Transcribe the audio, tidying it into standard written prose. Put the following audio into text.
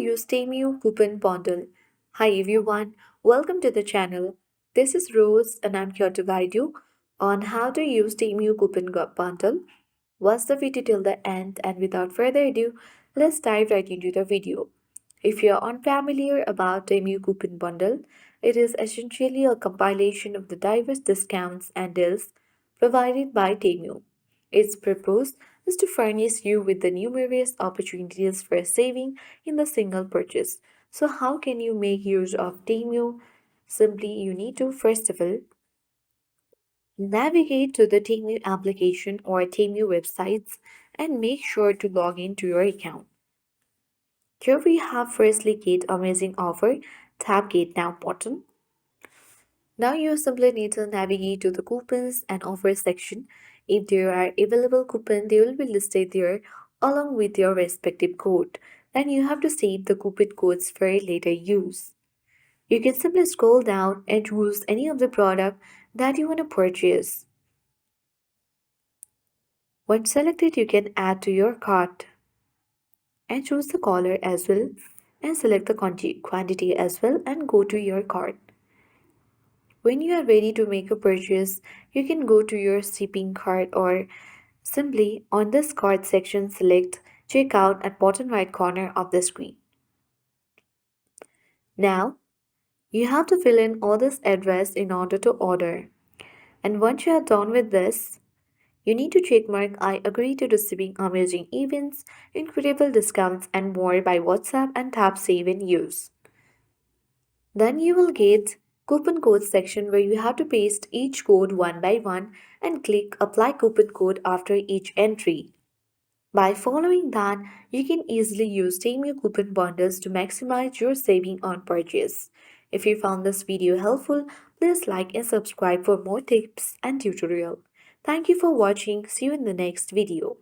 use Temu coupon bundle. Hi everyone, welcome to the channel. This is Rose and I'm here to guide you on how to use Temu bundle. Watch the video till the end and without further ado, let's dive right into the video. If you're unfamiliar about Temu coupon bundle, it is essentially a compilation of the diverse discounts and deals provided by Temu. Its purpose is to furnish you with the numerous opportunities for saving in the single purchase. So, how can you make use of Temu? Simply, you need to first of all navigate to the Temu application or Temu websites and make sure to log into your account. Here we have firstly Get Amazing Offer, tap Get Now button. Now you simply need to navigate to the coupons and offers section. If there are available coupons, they will be listed there along with your respective code. Then you have to save the coupon codes for later use. You can simply scroll down and choose any of the product that you want to purchase. Once selected, you can add to your cart and choose the color as well and select the quantity as well and go to your cart. When you are ready to make a purchase, you can go to your shipping cart or simply on this cart section select checkout at bottom right corner of the screen. Now, you have to fill in all this address in order to order. And once you are done with this, you need to check mark I agree to receiving amazing events, incredible discounts and more by WhatsApp and tap save and use. Then you will get coupon code section where you have to paste each code one by one and click apply coupon code after each entry. By following that, you can easily use Temu coupon bundles to maximize your saving on purchase. If you found this video helpful, please like and subscribe for more tips and tutorial. Thank you for watching. See you in the next video.